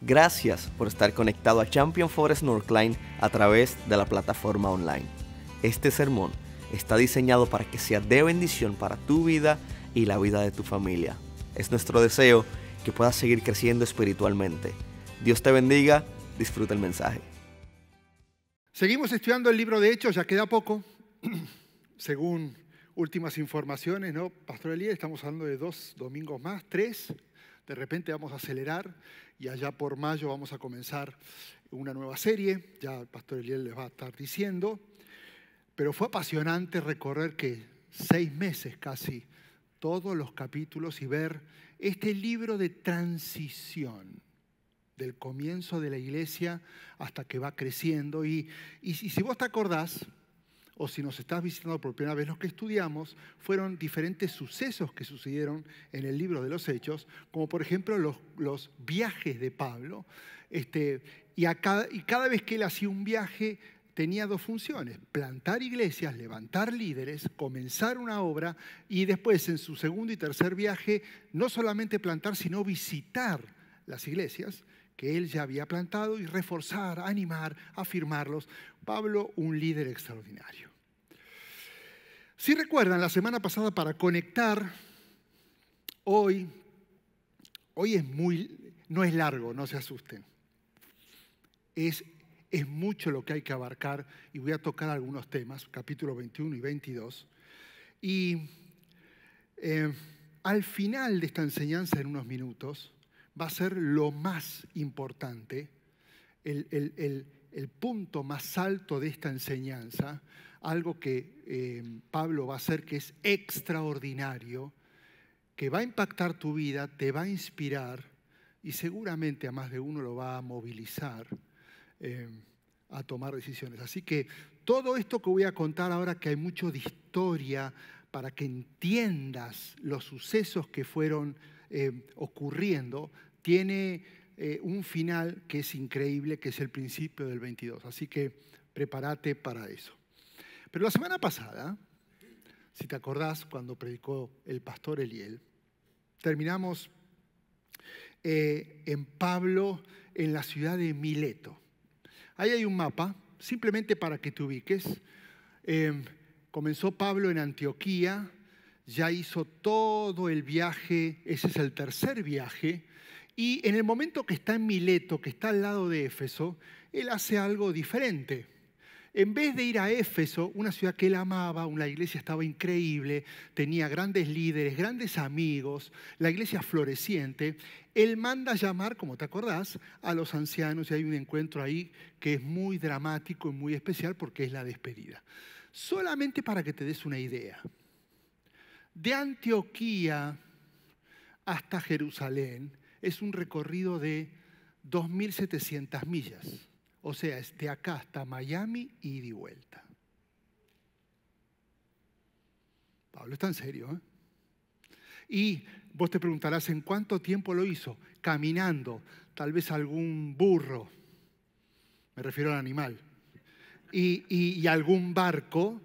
Gracias por estar conectado a Champion Forest Northline a través de la plataforma online. Este sermón está diseñado para que sea de bendición para tu vida y la vida de tu familia. Es nuestro deseo que puedas seguir creciendo espiritualmente. Dios te bendiga, disfruta el mensaje. Seguimos estudiando el libro de Hechos, ya queda poco. Según últimas informaciones, ¿no? Pastor Elías, estamos hablando de 2 domingos más, 3. De repente vamos a acelerar y allá por mayo vamos a comenzar una nueva serie. Ya el Pastor Elías les va a estar diciendo. Pero fue apasionante recorrer 6 meses casi todos los capítulos y ver este libro de transición del comienzo de la iglesia hasta que va creciendo. Y si vos te acordás, o si nos estás visitando por primera vez, los que estudiamos fueron diferentes sucesos que sucedieron en el libro de los Hechos, como por ejemplo los viajes de Pablo. Y cada vez que él hacía un viaje tenía 2 funciones: plantar iglesias, levantar líderes, comenzar una obra, y después en su segundo y tercer viaje no solamente plantar, sino visitar las iglesias que él ya había plantado y reforzar, animar, afirmarlos. Pablo, un líder extraordinario. Si recuerdan, la semana pasada, para conectar, hoy no es largo, no se asusten. Es mucho lo que hay que abarcar y voy a tocar algunos temas, capítulo 21 y 22. Y al final de esta enseñanza, en unos minutos, va a ser lo más importante, el punto más alto de esta enseñanza, algo que Pablo va a hacer que es extraordinario, que va a impactar tu vida, te va a inspirar y seguramente a más de uno lo va a movilizar a tomar decisiones. Así que todo esto que voy a contar ahora, que hay mucho de historia para que entiendas los sucesos que fueron ocurriendo, tiene un final que es increíble, que es el principio del 22. Así que prepárate para eso. Pero la semana pasada, si te acordás, cuando predicó el pastor Eliel, terminamos en Pablo, en la ciudad de Mileto. Ahí hay un mapa, simplemente para que te ubiques. Comenzó Pablo en Antioquía, ya hizo todo el viaje, ese es el tercer viaje, y en el momento que está en Mileto, que está al lado de Éfeso, él hace algo diferente. En vez de ir a Éfeso, una ciudad que él amaba, una iglesia estaba increíble, tenía grandes líderes, grandes amigos, la iglesia floreciente, él manda a llamar, como te acordás, a los ancianos, y hay un encuentro ahí que es muy dramático y muy especial porque es la despedida. Solamente para que te des una idea, de Antioquía hasta Jerusalén es un recorrido de 2.700 millas. O sea, es de acá hasta Miami y de vuelta. Pablo está en serio, ¿eh? Y vos te preguntarás, ¿en cuánto tiempo lo hizo? Caminando, tal vez algún burro, me refiero al animal, y algún barco,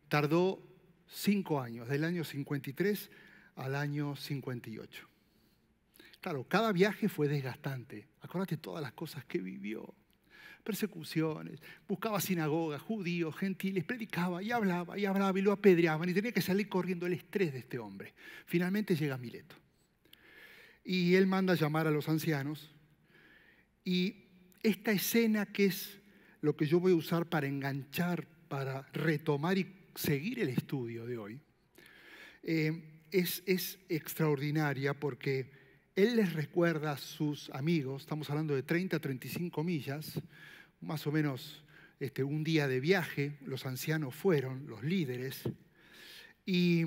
tardó 5 años, del año 53 al año 58. Claro, cada viaje fue desgastante. Acuérdate todas las cosas que vivió. Persecuciones, buscaba sinagogas, judíos, gentiles, predicaba y hablaba y lo apedreaban y tenía que salir corriendo, el estrés de este hombre. Finalmente llega a Mileto. Y él manda a llamar a los ancianos. Y esta escena, que es lo que yo voy a usar para enganchar, para retomar y seguir el estudio de hoy, es extraordinaria porque él les recuerda a sus amigos, estamos hablando de 30 a 35 millas, más o menos un día de viaje, los ancianos fueron, los líderes, y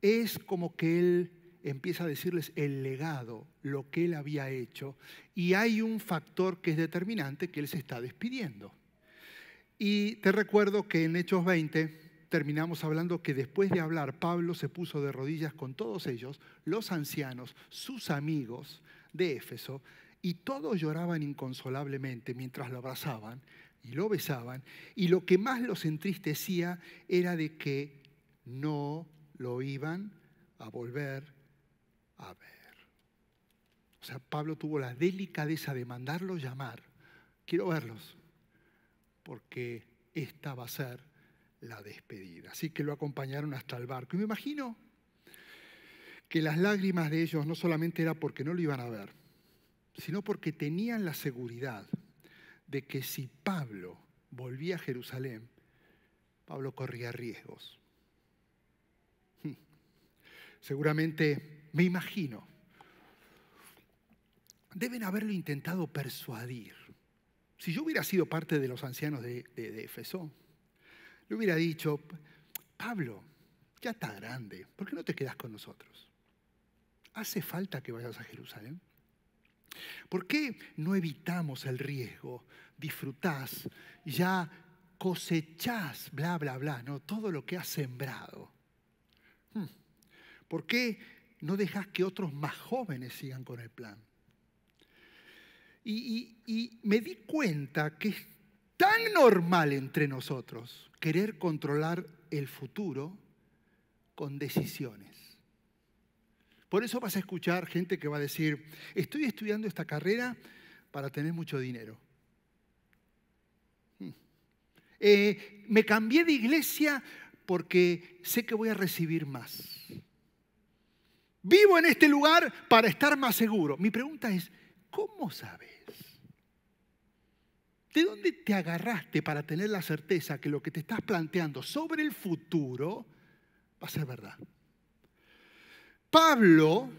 es como que él empieza a decirles el legado, lo que él había hecho, y hay un factor que es determinante, que él se está despidiendo. Y te recuerdo que en Hechos 20 terminamos hablando que después de hablar, Pablo se puso de rodillas con todos ellos, los ancianos, sus amigos de Éfeso, y todos lloraban inconsolablemente mientras lo abrazaban y lo besaban, y lo que más los entristecía era de que no lo iban a volver a ver. O sea, Pablo tuvo la delicadeza de mandarlos llamar. Quiero verlos, porque esta va a ser la despedida. Así que lo acompañaron hasta el barco. Y me imagino que las lágrimas de ellos no solamente era porque no lo iban a ver, sino porque tenían la seguridad de que si Pablo volvía a Jerusalén, Pablo corría riesgos. Seguramente, me imagino, deben haberlo intentado persuadir. Si yo hubiera sido parte de los ancianos de Éfeso, le hubiera dicho, Pablo, ya está grande, ¿por qué no te quedas con nosotros? ¿Hace falta que vayas a Jerusalén? ¿Por qué no evitamos el riesgo? Disfrutás, ya cosechás, bla, bla, bla, ¿no? Todo lo que has sembrado. ¿Por qué no dejás que otros más jóvenes sigan con el plan? Y me di cuenta que es tan normal entre nosotros querer controlar el futuro con decisiones. Por eso vas a escuchar gente que va a decir, estoy estudiando esta carrera para tener mucho dinero. Me cambié de iglesia porque sé que voy a recibir más. Vivo en este lugar para estar más seguro. Mi pregunta es, ¿cómo sabes? ¿De dónde te agarraste para tener la certeza que lo que te estás planteando sobre el futuro va a ser verdad? Pablo,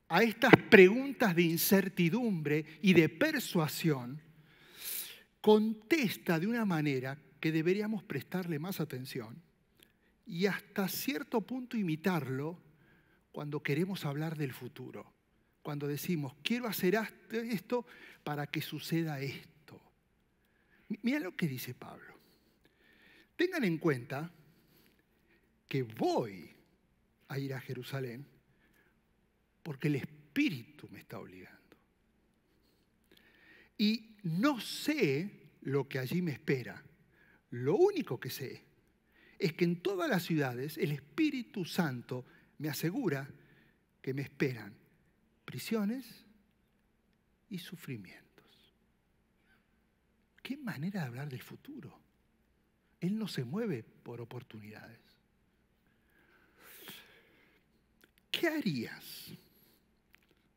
a estas preguntas de incertidumbre y de persuasión, contesta de una manera que deberíamos prestarle más atención y hasta cierto punto imitarlo cuando queremos hablar del futuro. Cuando decimos, quiero hacer esto para que suceda esto. Mira lo que dice Pablo. Tengan en cuenta que voy a ir a Jerusalén porque el Espíritu me está obligando. Y no sé lo que allí me espera. Lo único que sé es que en todas las ciudades el Espíritu Santo me asegura que me esperan prisiones y sufrimientos. ¿Qué manera de hablar del futuro? Él no se mueve por oportunidades. ¿Qué harías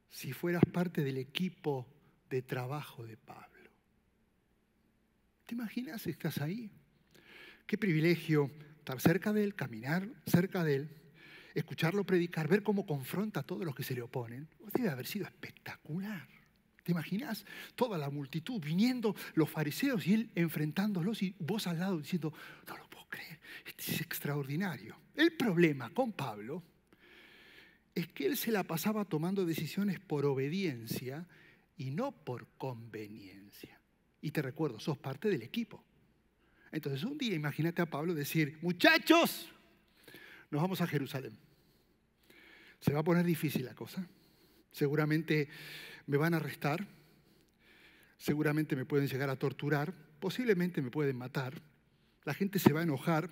si fueras parte del equipo de trabajo de Pablo? ¿Te imaginas si estás ahí? Qué privilegio estar cerca de él, caminar cerca de él, escucharlo predicar, ver cómo confronta a todos los que se le oponen. Debe haber sido espectacular. ¿Te imaginas? Toda la multitud viniendo, los fariseos y él enfrentándolos y vos al lado diciendo, no lo puedo creer, esto es extraordinario. El problema con Pablo es que él se la pasaba tomando decisiones por obediencia y no por conveniencia. Y te recuerdo, sos parte del equipo. Entonces un día imagínate a Pablo decir, muchachos, nos vamos a Jerusalén. Se va a poner difícil la cosa. Seguramente me van a arrestar, seguramente me pueden llegar a torturar, posiblemente me pueden matar. La gente se va a enojar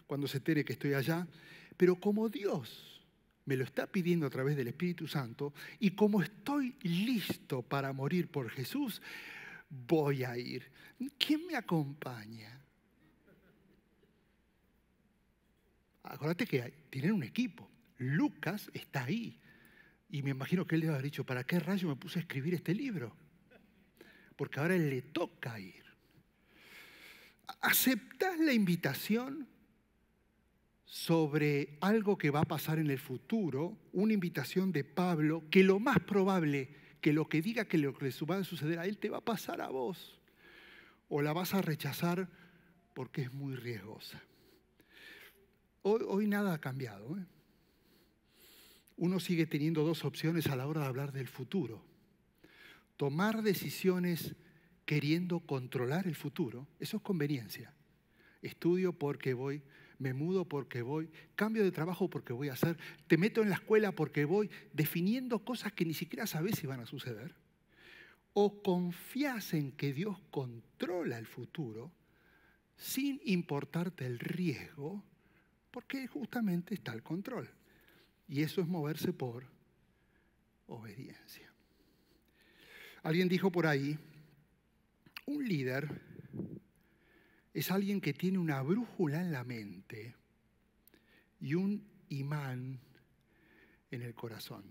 cuando se entere que estoy allá, pero como Dios me lo está pidiendo a través del Espíritu Santo y como estoy listo para morir por Jesús, voy a ir. ¿Quién me acompaña? Acuérdate que tienen un equipo. Lucas está ahí. Y me imagino que él le habrá dicho, ¿para qué rayo me puse a escribir este libro? Porque ahora él le toca ir. ¿Aceptás la invitación sobre algo que va a pasar en el futuro? Una invitación de Pablo, que lo más probable, que lo que diga que lo que le va a suceder a él, te va a pasar a vos. O la vas a rechazar porque es muy riesgosa. Hoy nada ha cambiado, ¿eh? Uno sigue teniendo dos opciones a la hora de hablar del futuro. Tomar decisiones queriendo controlar el futuro, eso es conveniencia. Estudio porque voy, me mudo porque voy, cambio de trabajo porque voy a hacer, te meto en la escuela porque voy, definiendo cosas que ni siquiera sabes si van a suceder. O confías en que Dios controla el futuro sin importarte el riesgo, porque justamente está el control. Y eso es moverse por obediencia. Alguien dijo por ahí, un líder es alguien que tiene una brújula en la mente y un imán en el corazón.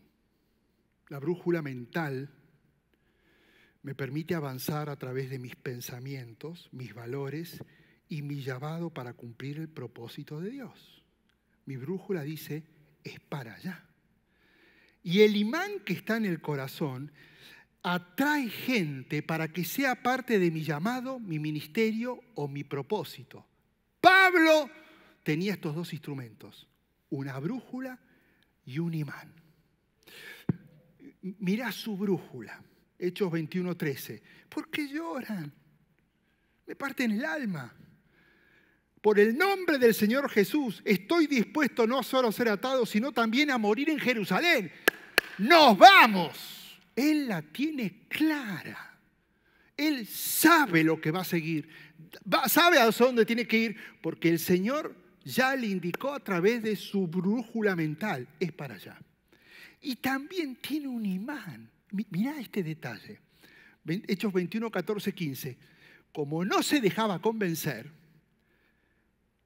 La brújula mental me permite avanzar a través de mis pensamientos, mis valores y mi llamado para cumplir el propósito de Dios. Mi brújula dice, es para allá. Y el imán que está en el corazón atrae gente para que sea parte de mi llamado, mi ministerio o mi propósito. Pablo tenía estos dos instrumentos, una brújula y un imán. Mirá su brújula, Hechos 21:13. ¿Por qué lloran? Me parten el alma. Por el nombre del Señor Jesús, estoy dispuesto no solo a ser atado, sino también a morir en Jerusalén. ¡Nos vamos! Él la tiene clara. Él sabe lo que va a seguir. Sabe a dónde tiene que ir, porque el Señor ya le indicó a través de su brújula mental. Es para allá. Y también tiene un imán. Mirá este detalle. Hechos 21, 14, 15. Como no se dejaba convencer,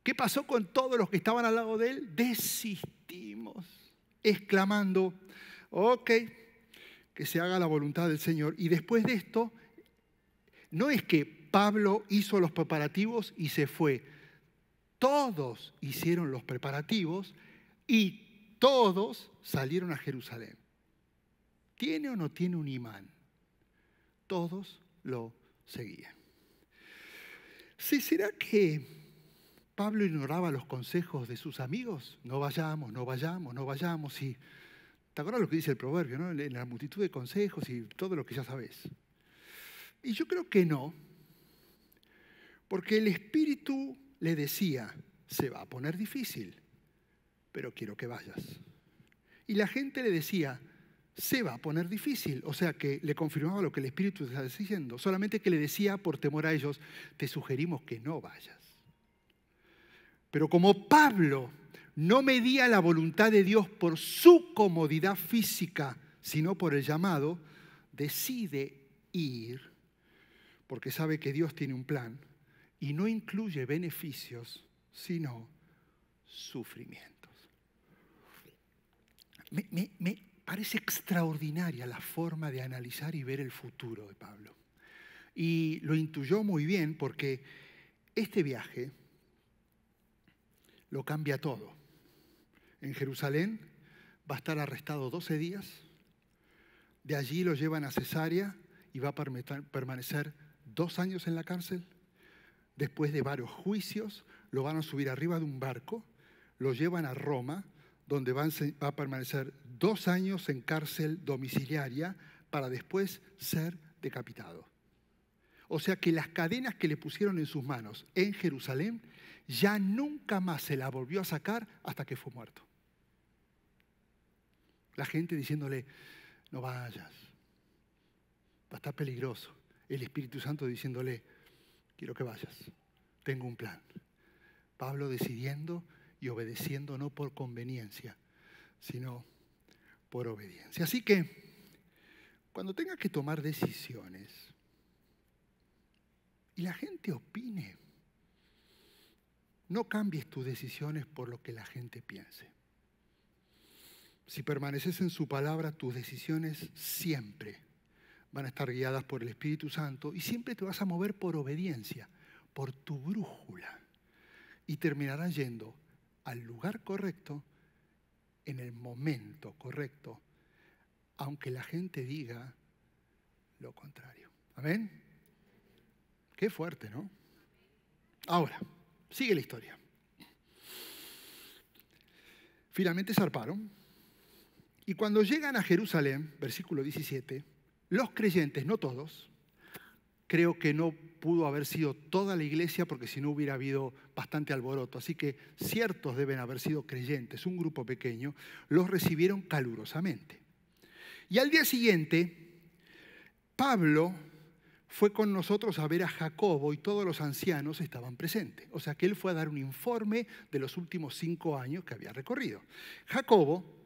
¿qué pasó con todos los que estaban al lado de él? Desistimos, exclamando, ok, que se haga la voluntad del Señor. Y después de esto, no es que Pablo hizo los preparativos y se fue. Todos hicieron los preparativos y todos salieron a Jerusalén. ¿Tiene o no tiene un imán? Todos lo seguían. ¿Sí será que Pablo ignoraba los consejos de sus amigos? No vayamos, no vayamos, no vayamos. Y ¿te acuerdas lo que dice el proverbio, no? En la multitud de consejos y todo lo que ya sabes. Y yo creo que no, porque el Espíritu le decía, se va a poner difícil, pero quiero que vayas. Y la gente le decía, se va a poner difícil. O sea que le confirmaba lo que el Espíritu estaba diciendo, solamente que le decía por temor a ellos, te sugerimos que no vayas. Pero como Pablo no medía la voluntad de Dios por su comodidad física, sino por el llamado, decide ir porque sabe que Dios tiene un plan y no incluye beneficios, sino sufrimientos. Me parece extraordinaria la forma de analizar y ver el futuro de Pablo. Y lo intuyó muy bien porque este viaje lo cambia todo. En Jerusalén va a estar arrestado 12 días. De allí lo llevan a Cesarea y va a permanecer 2 años en la cárcel. Después de varios juicios, lo van a subir arriba de un barco, lo llevan a Roma, donde va a permanecer 2 años en cárcel domiciliaria para después ser decapitado. O sea que las cadenas que le pusieron en sus manos en Jerusalén ya nunca más se la volvió a sacar hasta que fue muerto. La gente diciéndole, no vayas, va a estar peligroso. El Espíritu Santo diciéndole, quiero que vayas, tengo un plan. Pablo decidiendo y obedeciendo no por conveniencia, sino por obediencia. Así que, cuando tengas que tomar decisiones y la gente opine, no cambies tus decisiones por lo que la gente piense. Si permaneces en su palabra, tus decisiones siempre van a estar guiadas por el Espíritu Santo y siempre te vas a mover por obediencia, por tu brújula. Y terminarás yendo al lugar correcto, en el momento correcto, aunque la gente diga lo contrario. ¿Amén? Qué fuerte, ¿no? Ahora, sigue la historia. Finalmente zarparon. Y cuando llegan a Jerusalén, versículo 17, los creyentes, no todos, creo que no pudo haber sido toda la iglesia porque si no hubiera habido bastante alboroto, así que ciertos deben haber sido creyentes, un grupo pequeño, los recibieron calurosamente. Y al día siguiente, Pablo fue con nosotros a ver a Jacobo y todos los ancianos estaban presentes. O sea que él fue a dar un informe de los últimos 5 años que había recorrido. Jacobo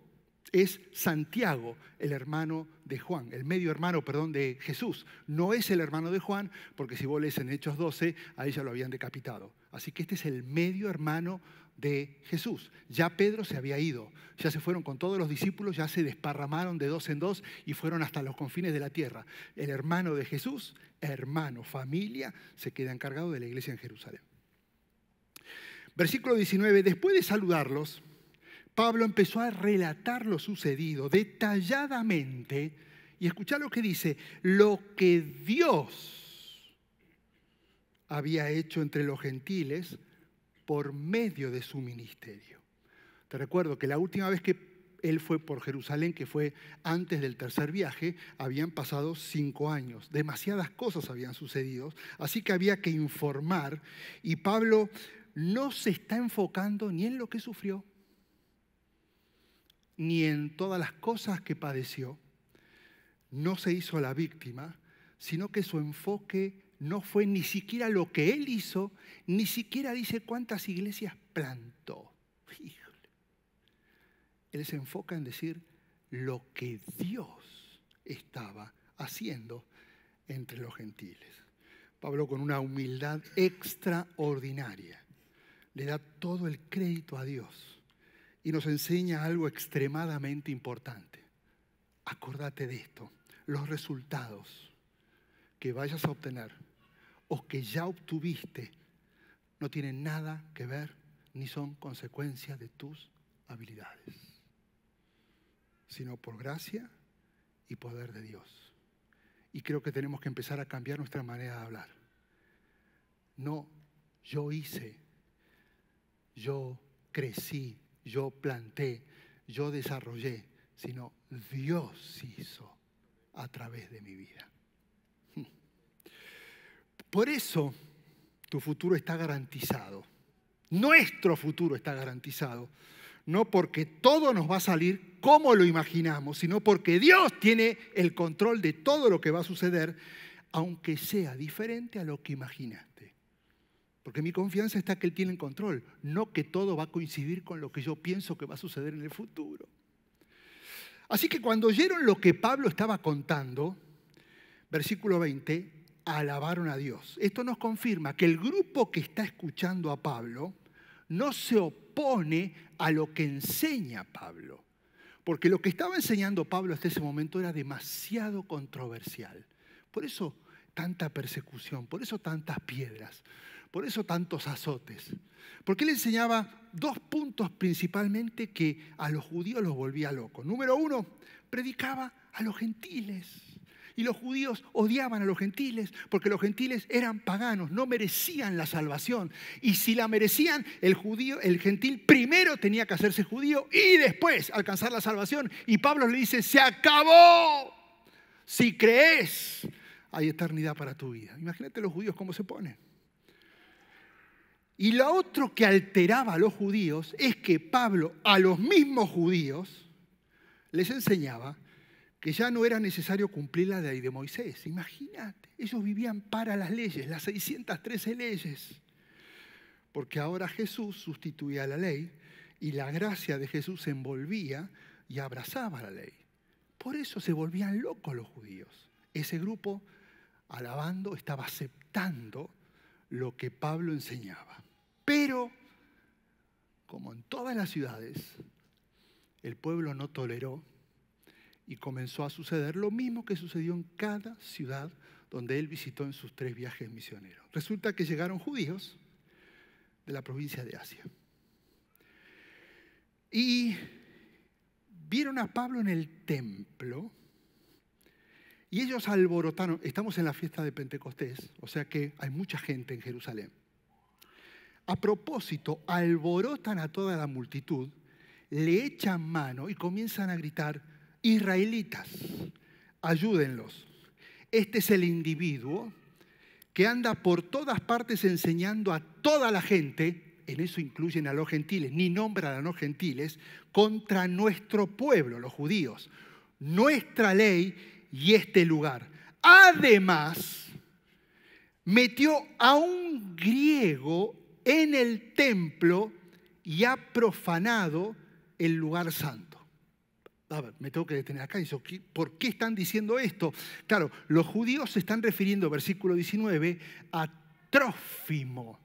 Es Santiago, el hermano de Juan, el medio hermano, perdón, de Jesús. No es el hermano de Juan, porque si vos lees en Hechos 12, a ella lo habían decapitado. Así que este es el medio hermano de Jesús. Ya Pedro se había ido, ya se fueron con todos los discípulos, ya se desparramaron de dos en dos y fueron hasta los confines de la tierra. El hermano de Jesús, hermano, familia, se queda encargado de la iglesia en Jerusalén. Versículo 19, después de saludarlos, Pablo empezó a relatar lo sucedido detalladamente y escuchá lo que dice, lo que Dios había hecho entre los gentiles por medio de su ministerio. Te recuerdo que la última vez que él fue por Jerusalén, que fue antes del tercer viaje, habían pasado 5 años. Demasiadas cosas habían sucedido, así que había que informar y Pablo no se está enfocando ni en lo que sufrió, ni en todas las cosas que padeció, no se hizo la víctima, sino que su enfoque no fue ni siquiera lo que él hizo, ni siquiera dice cuántas iglesias plantó. Híjole. Él se enfoca en decir lo que Dios estaba haciendo entre los gentiles. Pablo, con una humildad extraordinaria, le da todo el crédito a Dios. Y nos enseña algo extremadamente importante. Acordate de esto. Los resultados que vayas a obtener o que ya obtuviste no tienen nada que ver ni son consecuencia de tus habilidades, sino por gracia y poder de Dios. Y creo que tenemos que empezar a cambiar nuestra manera de hablar. No, yo hice, yo crecí, yo planté, yo desarrollé, sino Dios hizo a través de mi vida. Por eso tu futuro está garantizado. Nuestro futuro está garantizado. No porque todo nos va a salir como lo imaginamos, sino porque Dios tiene el control de todo lo que va a suceder, aunque sea diferente a lo que imaginaste. Porque mi confianza está que Él tiene el control, no que todo va a coincidir con lo que yo pienso que va a suceder en el futuro. Así que cuando oyeron lo que Pablo estaba contando, versículo 20, alabaron a Dios. Esto nos confirma que el grupo que está escuchando a Pablo no se opone a lo que enseña Pablo. Porque lo que estaba enseñando Pablo hasta ese momento era demasiado controversial. Por eso tanta persecución, por eso tantas piedras. Por eso tantos azotes. Porque él enseñaba 2 puntos principalmente que a los judíos los volvía locos. Número 1, predicaba a los gentiles. Y los judíos odiaban a los gentiles porque los gentiles eran paganos, no merecían la salvación. Y si la merecían, el gentil primero tenía que hacerse judío y después alcanzar la salvación. Y Pablo le dice, se acabó. Si crees, hay eternidad para tu vida. Imagínate los judíos cómo se ponen. Y lo otro que alteraba a los judíos es que Pablo a los mismos judíos les enseñaba que ya no era necesario cumplir la ley de Moisés. Imagínate, ellos vivían para las leyes, las 613 leyes. Porque ahora Jesús sustituía la ley y la gracia de Jesús se envolvía y abrazaba la ley. Por eso se volvían locos los judíos. Ese grupo, alabando, estaba aceptando lo que Pablo enseñaba. Pero, como en todas las ciudades, el pueblo no toleró y comenzó a suceder lo mismo que sucedió en cada ciudad donde él visitó en sus 3 viajes misioneros. Resulta que llegaron judíos de la provincia de Asia y vieron a Pablo en el templo y ellos alborotaron. Estamos en la fiesta de Pentecostés, o sea que hay mucha gente en Jerusalén. A propósito, alborotan a toda la multitud, le echan mano y comienzan a gritar, israelitas, ayúdenlos. Este es el individuo que anda por todas partes enseñando a toda la gente, en eso incluyen a los gentiles, ni nombran a los gentiles, contra nuestro pueblo, los judíos, nuestra ley y este lugar. Además, metió a un griego en el templo y ha profanado el lugar santo. A ver, me tengo que detener acá. ¿Por qué están diciendo esto? Claro, los judíos se están refiriendo, versículo 19, a Trófimo.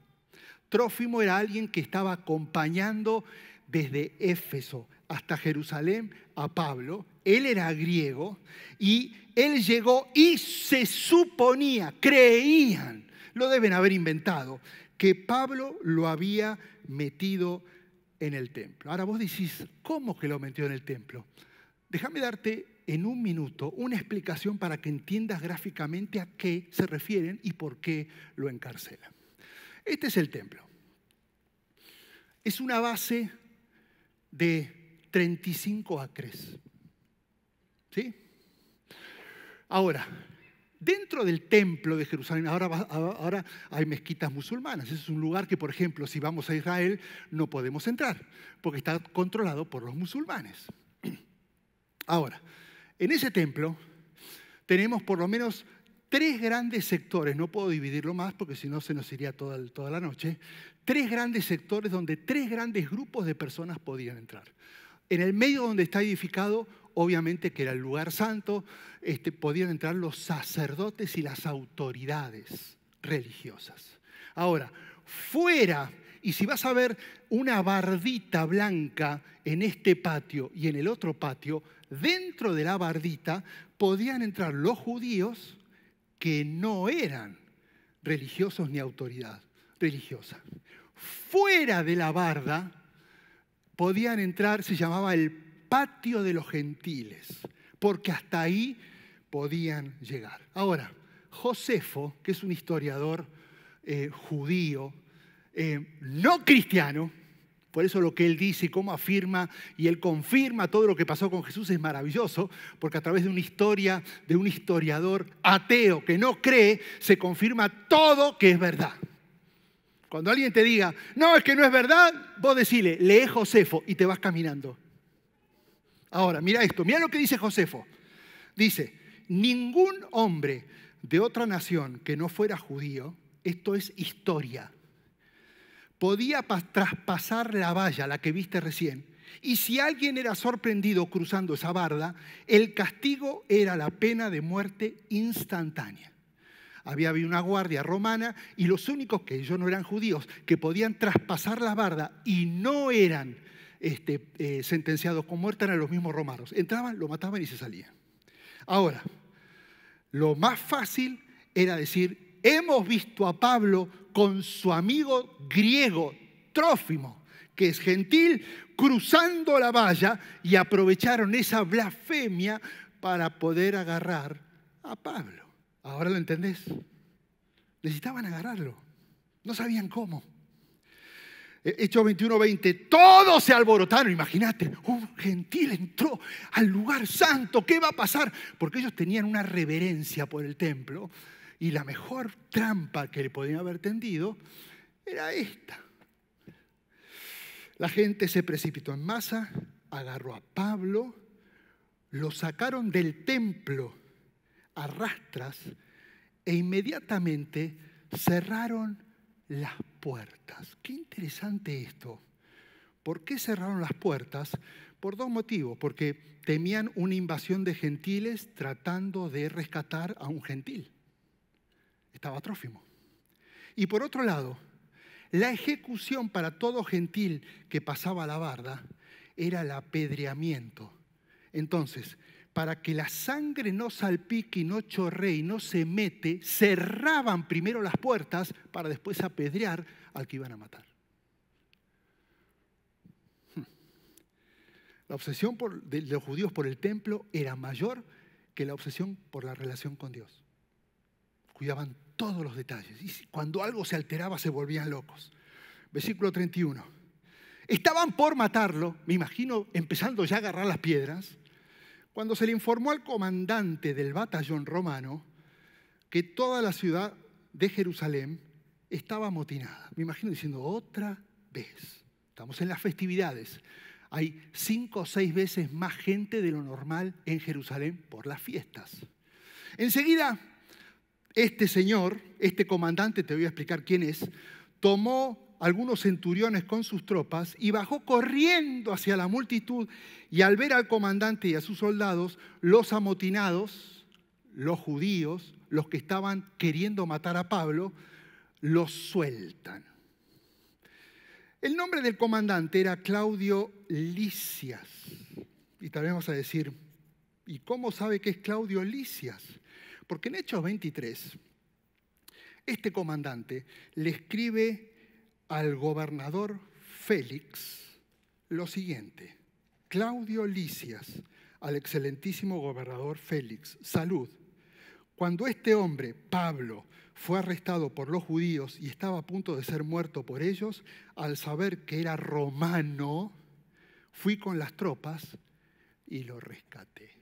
Trófimo era alguien que estaba acompañando desde Éfeso hasta Jerusalén a Pablo. Él era griego y él llegó y se suponía, creían, lo deben haber inventado, que Pablo lo había metido en el templo. Ahora vos decís, ¿cómo que lo metió en el templo? Déjame darte en un minuto una explicación para que entiendas gráficamente a qué se refieren y por qué lo encarcelan. Este es el templo. Es una base de 35 acres. ¿Sí? Ahora, dentro del templo de Jerusalén, ahora hay mezquitas musulmanas. Ese es un lugar que, por ejemplo, si vamos a Israel, no podemos entrar, porque está controlado por los musulmanes. Ahora, en ese templo tenemos por lo menos 3 grandes sectores, no puedo dividirlo más porque si no se nos iría toda la noche, 3 grandes sectores donde 3 grandes grupos de personas podían entrar. En el medio donde está edificado, obviamente que era el lugar santo, podían entrar los sacerdotes y las autoridades religiosas. Ahora, fuera, y si vas a ver una bardita blanca en este patio y en el otro patio, dentro de la bardita podían entrar los judíos que no eran religiosos ni autoridad religiosa. Fuera de la barda podían entrar, se llamaba el patio de los gentiles, porque hasta ahí podían llegar. Ahora, Josefo, que es un historiador judío, no cristiano, por eso lo que él dice y cómo afirma y él confirma todo lo que pasó con Jesús es maravilloso, porque a través de una historia de un historiador ateo que no cree, se confirma todo que es verdad. Cuando alguien te diga, no, es que no es verdad, vos decile, lee Josefo y te vas caminando. Ahora, mira esto, mira lo que dice Josefo. Dice, ningún hombre de otra nación que no fuera judío, esto es historia, podía traspasar la valla, la que viste recién. Y si alguien era sorprendido cruzando esa barda, el castigo era la pena de muerte instantánea. Había una guardia romana y los únicos que ellos no eran judíos, que podían traspasar la barda y no eran sentenciados con muerte eran los mismos romanos. Entraban, lo mataban y se salían. Ahora, lo más fácil era decir, hemos visto a Pablo con su amigo griego Trófimo, que es gentil, cruzando la valla y aprovecharon esa blasfemia para poder agarrar a Pablo. ¿Ahora lo entendés? Necesitaban agarrarlo. No sabían cómo. Hechos 21:20, todos se alborotaron. Imagínate, un gentil entró al lugar santo. ¿Qué va a pasar? Porque ellos tenían una reverencia por el templo y la mejor trampa que le podían haber tendido era esta. La gente se precipitó en masa, agarró a Pablo, lo sacaron del templo a rastras e inmediatamente cerraron las puertas. Qué interesante esto. ¿Por qué cerraron las puertas? Por 2 motivos. Porque temían una invasión de gentiles tratando de rescatar a un gentil. Estaba Trófimo. Y por otro lado, la ejecución para todo gentil que pasaba la barda era el apedreamiento. Entonces, para que la sangre no salpique y no chorree y no se mete, cerraban primero las puertas para después apedrear al que iban a matar. La obsesión de los judíos por el templo era mayor que la obsesión por la relación con Dios. Cuidaban todos los detalles y cuando algo se alteraba se volvían locos. Versículo 31. Estaban por matarlo, me imagino empezando ya a agarrar las piedras, cuando se le informó al comandante del batallón romano que toda la ciudad de Jerusalén estaba amotinada. Me imagino diciendo, otra vez. Estamos en las festividades. Hay 5 o 6 veces más gente de lo normal en Jerusalén por las fiestas. Enseguida, este señor, este comandante, te voy a explicar quién es, tomó algunos centuriones con sus tropas y bajó corriendo hacia la multitud, y al ver al comandante y a sus soldados, los amotinados, los judíos, los que estaban queriendo matar a Pablo, los sueltan. El nombre del comandante era Claudio Lisias. Y tal vez vamos a decir, ¿y cómo sabe que es Claudio Lisias? Porque en Hechos 23, este comandante le escribe al gobernador Félix lo siguiente: Claudio Lisias, al excelentísimo gobernador Félix, salud. Cuando este hombre, Pablo, fue arrestado por los judíos y estaba a punto de ser muerto por ellos, al saber que era romano, fui con las tropas y lo rescaté.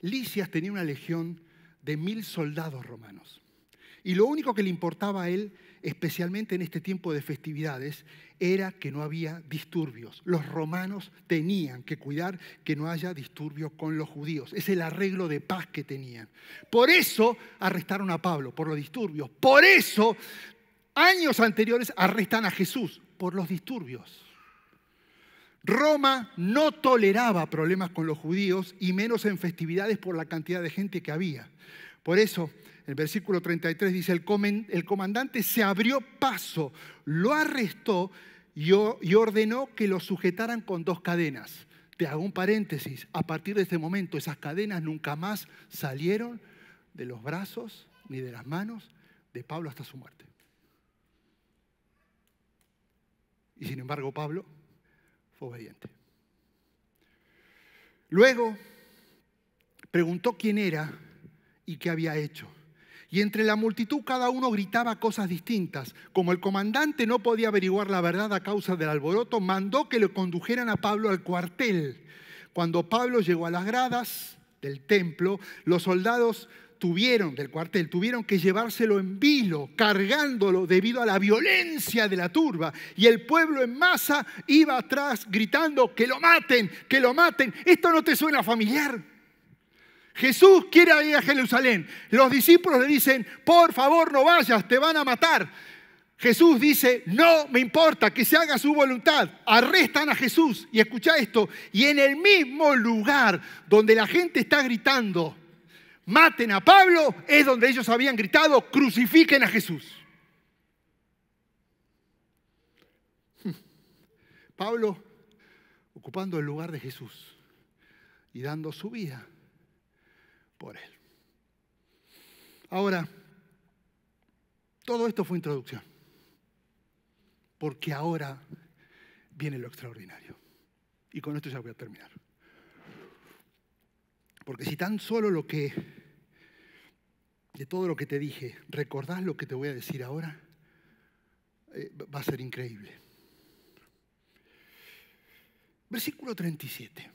Lisias tenía una legión de 1000 soldados romanos. Y lo único que le importaba a él, especialmente en este tiempo de festividades, era que no había disturbios. Los romanos tenían que cuidar que no haya disturbios con los judíos. Es el arreglo de paz que tenían. Por eso arrestaron a Pablo, por los disturbios. Por eso, años anteriores arrestan a Jesús, por los disturbios. Roma no toleraba problemas con los judíos, y menos en festividades por la cantidad de gente que había. Por eso, el versículo 33 dice, el comandante se abrió paso, lo arrestó y ordenó que lo sujetaran con 2 cadenas. Te hago un paréntesis, a partir de este momento esas cadenas nunca más salieron de los brazos ni de las manos de Pablo hasta su muerte. Y sin embargo Pablo fue obediente. Luego preguntó quién era y qué había hecho. Y entre la multitud cada uno gritaba cosas distintas. Como el comandante no podía averiguar la verdad a causa del alboroto, mandó que le condujeran a Pablo al cuartel. Cuando Pablo llegó a las gradas del templo, los soldados del cuartel tuvieron que llevárselo en vilo, cargándolo debido a la violencia de la turba. Y el pueblo en masa iba atrás gritando, ¡que lo maten, que lo maten! ¿Esto no te suena familiar? Jesús quiere ir a Jerusalén. Los discípulos le dicen, por favor no vayas, te van a matar. Jesús dice, no me importa, que se haga su voluntad. Arrestan a Jesús. Y escucha esto, y en el mismo lugar donde la gente está gritando, maten a Pablo, es donde ellos habían gritado, crucifiquen a Jesús. Pablo ocupando el lugar de Jesús y dando su vida por él. Ahora, todo esto fue introducción, porque ahora viene lo extraordinario. Y con esto ya voy a terminar. Porque si tan solo de todo lo que te dije, recordás lo que te voy a decir ahora, va a ser increíble. Versículo 37.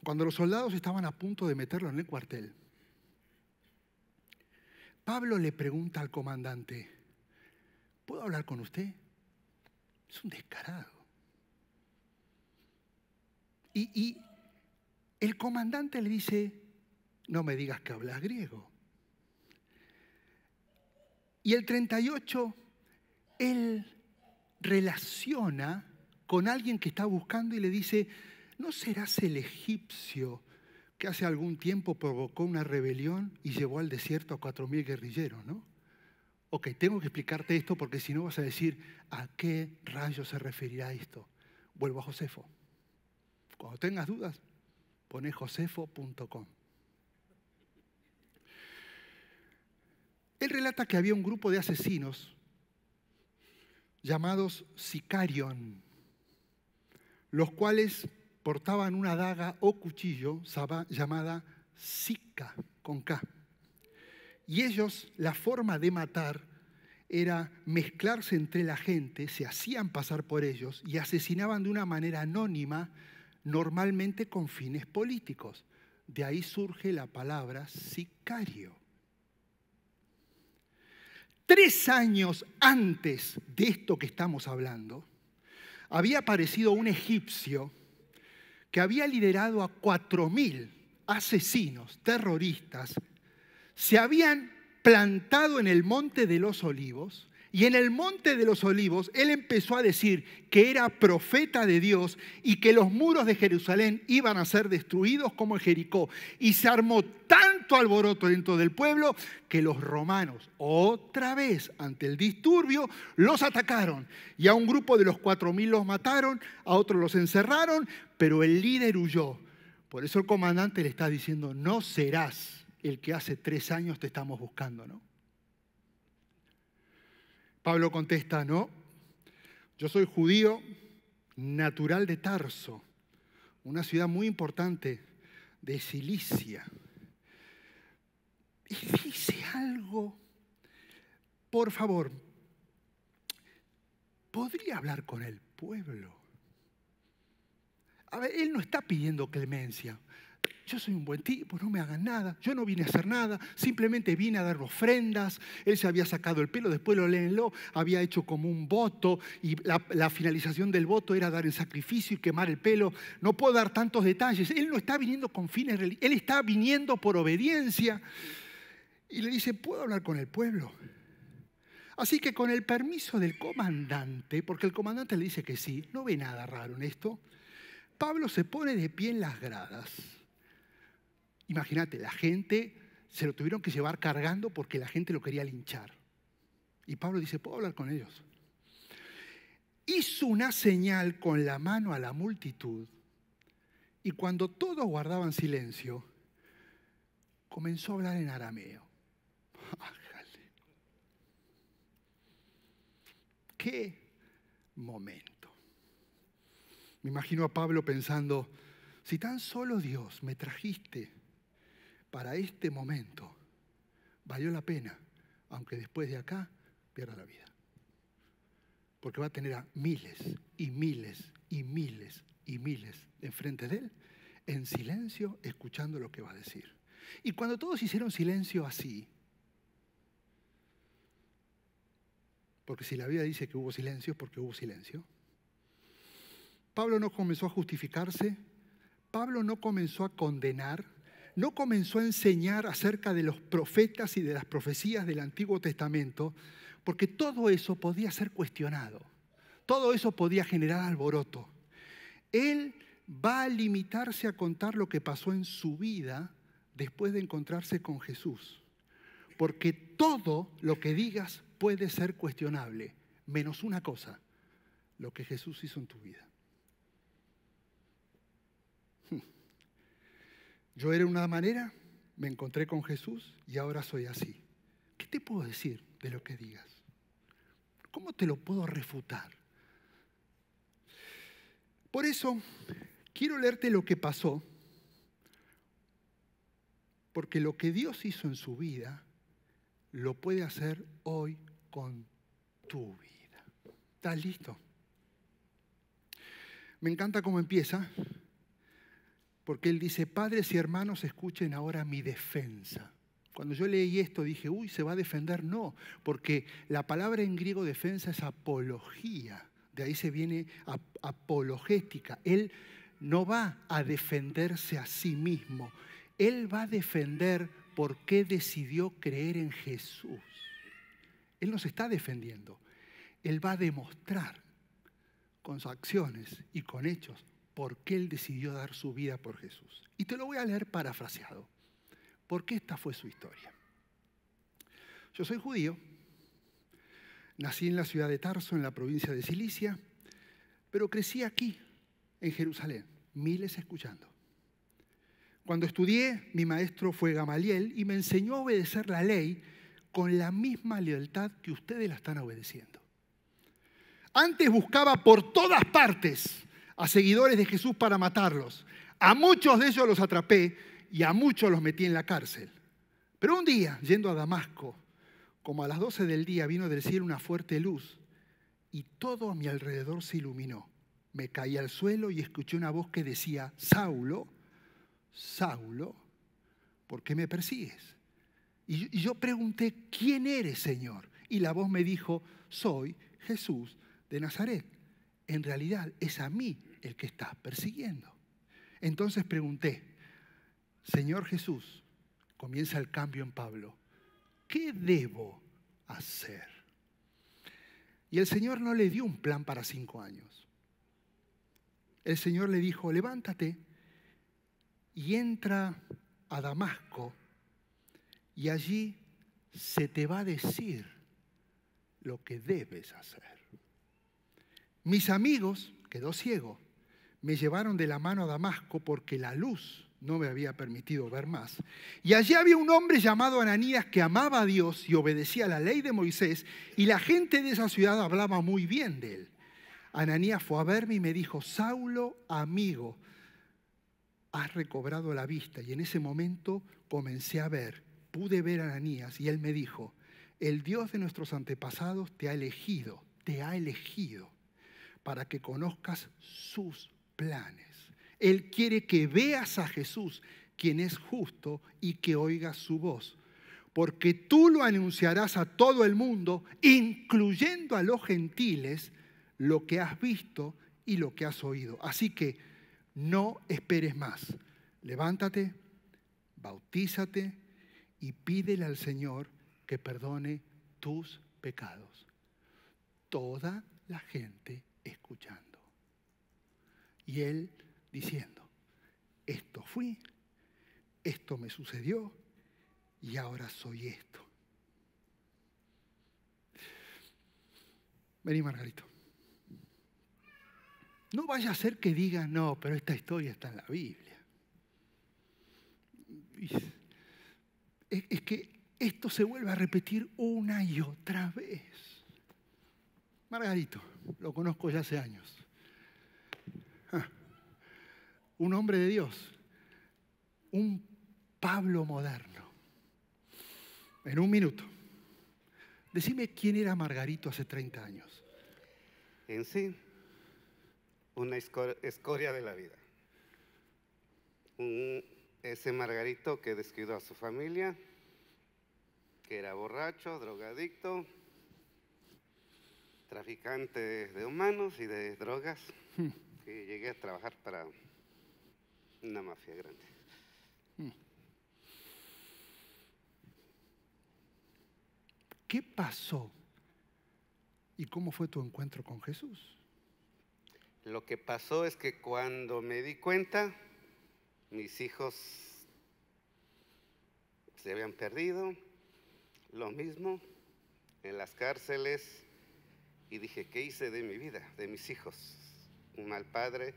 Cuando los soldados estaban a punto de meterlo en el cuartel, Pablo le pregunta al comandante, ¿puedo hablar con usted? Es un descarado. Y el comandante le dice, no me digas que hablas griego. Y el 38, él relaciona con alguien que está buscando y le dice, ¿no serás el egipcio que hace algún tiempo provocó una rebelión y llevó al desierto a 4.000 guerrilleros, ¿no? Ok, tengo que explicarte esto porque si no vas a decir, ¿a qué rayos se referirá esto? Vuelvo a Josefo. Cuando tengas dudas, poné josefo.com. Él relata que había un grupo de asesinos llamados sicarion, los cuales portaban una daga o cuchillo llamada sica, con K. Y ellos, la forma de matar era mezclarse entre la gente, se hacían pasar por ellos y asesinaban de una manera anónima, normalmente con fines políticos. De ahí surge la palabra sicario. 3 años antes de esto que estamos hablando, había aparecido un egipcio que había liderado a 4.000 asesinos, terroristas, se habían plantado en el Monte de los Olivos Y en el Monte de los Olivos, él empezó a decir que era profeta de Dios y que los muros de Jerusalén iban a ser destruidos como en Jericó. Y se armó tanto alboroto dentro del pueblo que los romanos, otra vez ante el disturbio, los atacaron. Y a un grupo de los 4.000 los mataron, a otros los encerraron, pero el líder huyó. Por eso el comandante le está diciendo, no serás el que hace 3 años te estamos buscando, ¿no? Pablo contesta, no, yo soy judío natural de Tarso, una ciudad muy importante de Cilicia. Y dice algo, por favor, ¿podría hablar con el pueblo? A ver, él no está pidiendo clemencia. Yo soy un buen tipo, no me hagan nada. Yo no vine a hacer nada, simplemente vine a dar ofrendas. Él se había sacado el pelo, después léenlo, había hecho como un voto y la finalización del voto era dar el sacrificio y quemar el pelo. No puedo dar tantos detalles. Él no está viniendo con fines religiosos, él está viniendo por obediencia. Y le dice, ¿puedo hablar con el pueblo? Así que con el permiso del comandante, porque el comandante le dice que sí, no ve nada raro en esto, Pablo se pone de pie en las gradas. Imagínate, la gente se lo tuvieron que llevar cargando porque la gente lo quería linchar. Y Pablo dice, ¿puedo hablar con ellos? Hizo una señal con la mano a la multitud y cuando todos guardaban silencio, comenzó a hablar en arameo. ¡Qué momento! Me imagino a Pablo pensando, si tan solo Dios me trajiste para este momento, valió la pena, aunque después de acá pierda la vida. Porque va a tener a miles y miles y miles y miles enfrente de él, en silencio, escuchando lo que va a decir. Y cuando todos hicieron silencio así, porque si la Biblia dice que hubo silencio, es porque hubo silencio, Pablo no comenzó a justificarse, Pablo no comenzó a condenar, no comenzó a enseñar acerca de los profetas y de las profecías del Antiguo Testamento, porque todo eso podía ser cuestionado, todo eso podía generar alboroto. Él va a limitarse a contar lo que pasó en su vida después de encontrarse con Jesús, porque todo lo que digas puede ser cuestionable, menos una cosa, lo que Jesús hizo en tu vida. Yo era de una manera, me encontré con Jesús y ahora soy así. ¿Qué te puedo decir de lo que digas? ¿Cómo te lo puedo refutar? Por eso, quiero leerte lo que pasó, porque lo que Dios hizo en su vida, lo puede hacer hoy con tu vida. ¿Estás listo? Me encanta cómo empieza. Porque él dice, padres y hermanos, escuchen ahora mi defensa. Cuando yo leí esto dije, uy, ¿se va a defender? No, porque la palabra en griego defensa es apología. De ahí se viene apologética. Él no va a defenderse a sí mismo. Él va a defender por qué decidió creer en Jesús. Él no se está defendiendo. Él va a demostrar con sus acciones y con hechos por qué él decidió dar su vida por Jesús. Y te lo voy a leer parafraseado, porque esta fue su historia. Yo soy judío, nací en la ciudad de Tarso, en la provincia de Cilicia, pero crecí aquí, en Jerusalén, miles escuchando. Cuando estudié, mi maestro fue Gamaliel y me enseñó a obedecer la ley con la misma lealtad que ustedes la están obedeciendo. Antes buscaba por todas partes a seguidores de Jesús para matarlos. A muchos de ellos los atrapé y a muchos los metí en la cárcel. Pero un día, yendo a Damasco, como a las 12 del día, vino del cielo una fuerte luz y todo a mi alrededor se iluminó. Me caí al suelo y escuché una voz que decía, Saulo, Saulo, ¿por qué me persigues? Y yo pregunté, ¿quién eres, Señor? Y la voz me dijo, soy Jesús de Nazaret. En realidad es a mí el que estás persiguiendo. Entonces pregunté, Señor Jesús, comienza el cambio en Pablo, ¿qué debo hacer? Y el Señor no le dio un plan para 5 años. El Señor le dijo, levántate y entra a Damasco y allí se te va a decir lo que debes hacer. Mis amigos, quedó ciego, me llevaron de la mano a Damasco porque la luz no me había permitido ver más. Y allí había un hombre llamado Ananías que amaba a Dios y obedecía la ley de Moisés, y la gente de esa ciudad hablaba muy bien de él. Ananías fue a verme y me dijo, Saulo, amigo, has recobrado la vista. Y en ese momento comencé a ver, pude ver a Ananías, y él me dijo, el Dios de nuestros antepasados te ha elegido para que conozcas sus planes. Él quiere que veas a Jesús, quien es justo, y que oigas su voz. Porque tú lo anunciarás a todo el mundo, incluyendo a los gentiles, lo que has visto y lo que has oído. Así que no esperes más. Levántate, bautízate y pídele al Señor que perdone tus pecados. Toda la gente escuchando. Y él diciendo, esto fui, esto me sucedió y ahora soy esto. Vení, Margarito. No vaya a ser que digan, no, pero esta historia está en la Biblia. Es que esto se vuelve a repetir una y otra vez. Margarito, lo conozco ya hace años. Un hombre de Dios, un Pablo moderno. En un minuto, decime quién era Margarito hace 30 años. En sí, una escoria de la vida. Ese Margarito que descuidó a su familia, que era borracho, drogadicto, traficante de humanos y de drogas, que llegué a trabajar para una mafia grande. ¿Qué pasó? ¿Y cómo fue tu encuentro con Jesús? Lo que pasó es que cuando me di cuenta, mis hijos se habían perdido, lo mismo, en las cárceles, y dije, ¿qué hice de mi vida, de mis hijos? Un mal padre.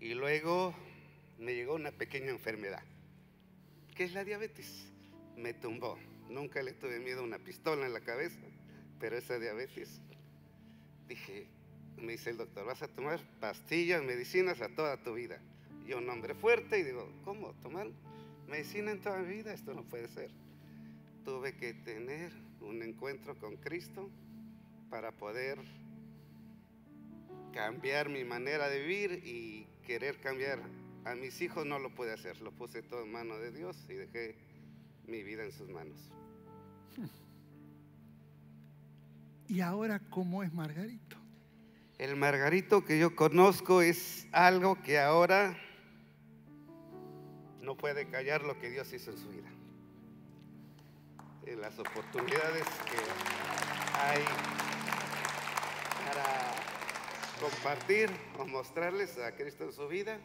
Y luego me llegó una pequeña enfermedad, que es la diabetes. Me tumbó. Nunca le tuve miedo a una pistola en la cabeza, pero esa diabetes, dije, me dice el doctor, vas a tomar pastillas, medicinas a toda tu vida. Yo, un hombre fuerte, y digo, ¿cómo? ¿Tomar medicina en toda mi vida? Esto no puede ser. Tuve que tener un encuentro con Cristo para poder cambiar mi manera de vivir y querer cambiar a mis hijos. No lo pude hacer, lo puse todo en manos de Dios y dejé mi vida en sus manos. ¿Y ahora cómo es Margarito? El Margarito que yo conozco es algo que ahora no puede callar lo que Dios hizo en su vida. En las oportunidades que hay para compartir o mostrarles a Cristo en su vida,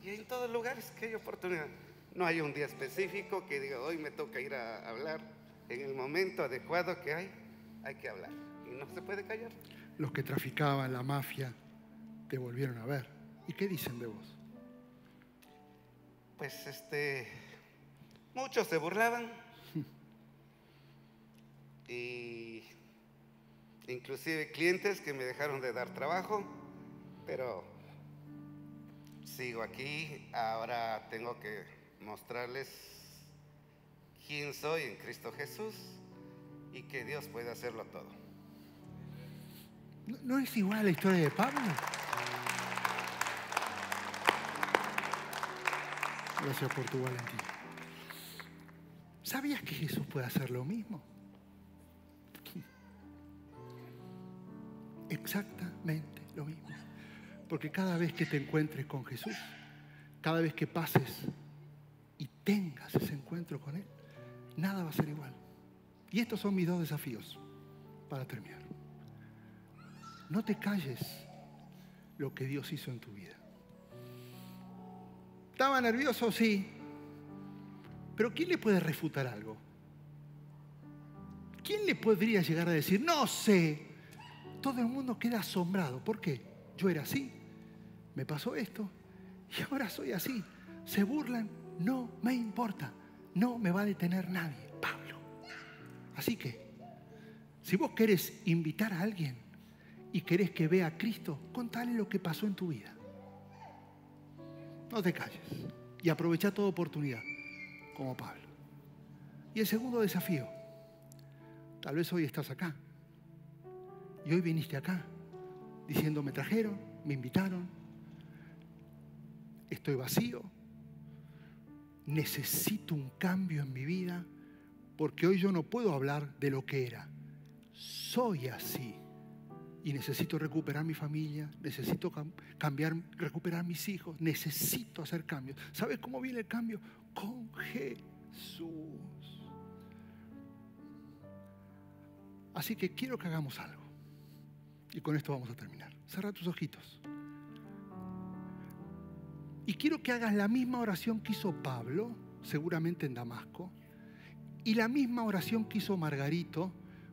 y en todos lugares que hay oportunidad. No hay un día específico que diga, hoy me toca ir a hablar. En el momento adecuado que hay que hablar. Y no se puede callar. Los que traficaban, la mafia, te volvieron a ver. ¿Y qué dicen de vos? Pues muchos se burlaban. Y inclusive clientes que me dejaron de dar trabajo, pero sigo aquí. Ahora tengo que mostrarles quién soy en Cristo Jesús y que Dios puede hacerlo todo. ¿No es igual a la historia de Pablo? Gracias por tu valentía. ¿Sabías que Jesús puede hacer lo mismo? Exactamente lo mismo. Porque cada vez que te encuentres con Jesús, cada vez que pases y tengas ese encuentro con Él, nada va a ser igual. Y estos son mis 2 desafíos para terminar. No te calles lo que Dios hizo en tu vida. ¿Estaba nervioso? Sí. Pero ¿quién le puede refutar algo? ¿Quién le podría llegar a decir, no sé? Todo el mundo queda asombrado. ¿Por qué? Yo era así, me pasó esto y ahora soy así. Se burlan, no me importa, no me va a detener nadie. Pablo. Así que, si vos querés invitar a alguien y querés que vea a Cristo, contale lo que pasó en tu vida. No te calles y aprovecha toda oportunidad, como Pablo. Y el segundo desafío, tal vez hoy estás acá y hoy viniste acá diciendo, me trajeron, me invitaron, estoy vacío, necesito un cambio en mi vida porque hoy yo no puedo hablar de lo que era, soy así. Y necesito recuperar mi familia, necesito recuperar mis hijos, necesito hacer cambios. ¿Sabes cómo viene el cambio? Con Jesús. Así que quiero que hagamos algo. Y con esto vamos a terminar. Cerra tus ojitos. Y quiero que hagas la misma oración que hizo Pablo, seguramente en Damasco, y la misma oración que hizo Margarito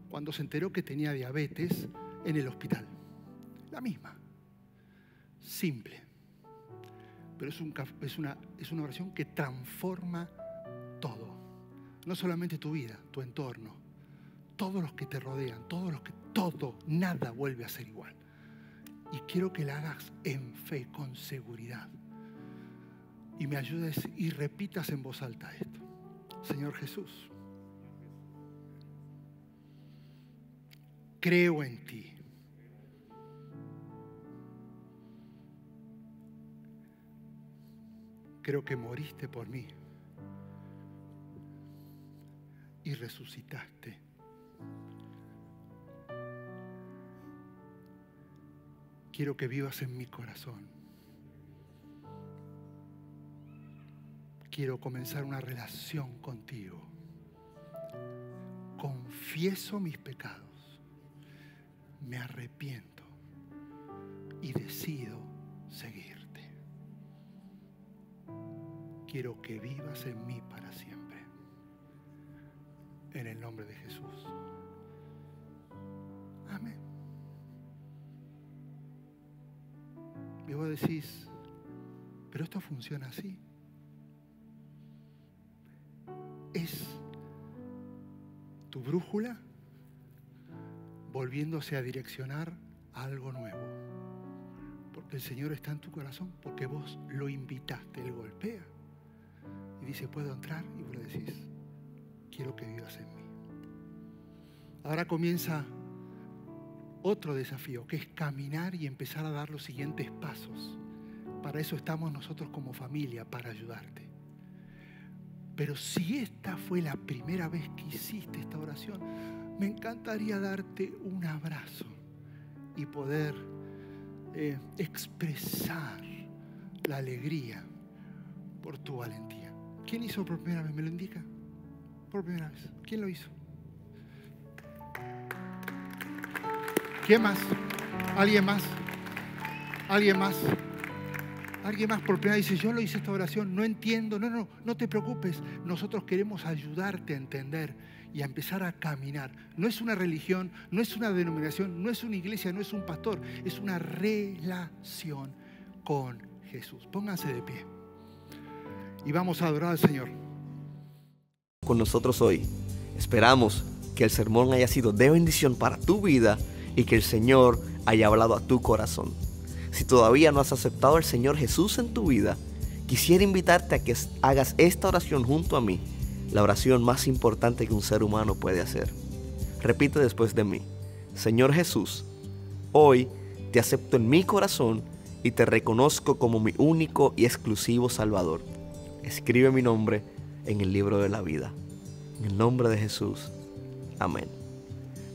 cuando se enteró que tenía diabetes en el hospital. La misma. Simple. Pero es una oración que transforma todo. No solamente tu vida, tu entorno. Todos los que te rodean, todo, nada vuelve a ser igual. Y quiero que la hagas en fe, con seguridad. Y me ayudes y repitas en voz alta esto. Señor Jesús, creo en ti. Creo que moriste por mí y resucitaste. Quiero que vivas en mi corazón. Quiero comenzar una relación contigo. Confieso mis pecados. Me arrepiento y decido seguirte. Quiero que vivas en mí para siempre. En el nombre de Jesús. Amén. Y vos decís, pero esto funciona así. Es tu brújula volviéndose a direccionar a algo nuevo. Porque el Señor está en tu corazón, porque vos lo invitaste, Él golpea. Y dice, ¿puedo entrar? Y vos le decís, quiero que vivas en mí. Ahora comienza otro desafío, que es caminar y empezar a dar los siguientes pasos. Para eso estamos nosotros como familia, para ayudarte. Pero si esta fue la primera vez que hiciste esta oración, me encantaría darte un abrazo y poder expresar la alegría por tu valentía. ¿Quién hizo por primera vez? ¿Me lo indica? Por primera vez. ¿Quién lo hizo? ¿Quién más? ¿Alguien más? ¿Alguien más? Alguien más por primera vez dice, yo lo hice esta oración, no entiendo. No te preocupes. Nosotros queremos ayudarte a entender y a empezar a caminar. No es una religión, no es una denominación, no es una iglesia, no es un pastor. Es una relación con Jesús. Pónganse de pie y vamos a adorar al Señor. Con nosotros hoy. Esperamos que el sermón haya sido de bendición para tu vida y que el Señor haya hablado a tu corazón. Si todavía no has aceptado al Señor Jesús en tu vida, quisiera invitarte a que hagas esta oración junto a mí, la oración más importante que un ser humano puede hacer. Repite después de mí. Señor Jesús, hoy te acepto en mi corazón y te reconozco como mi único y exclusivo Salvador. Escribe mi nombre en el libro de la vida. En el nombre de Jesús. Amén.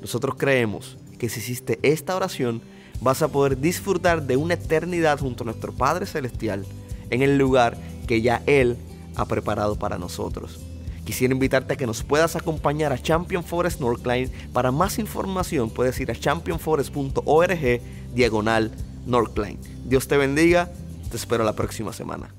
Nosotros creemos que si hiciste esta oración, vas a poder disfrutar de una eternidad junto a nuestro Padre Celestial en el lugar que ya Él ha preparado para nosotros. Quisiera invitarte a que nos puedas acompañar a Champion Forest Northline. Para más información puedes ir a championforest.org/Northline. Dios te bendiga, te espero la próxima semana.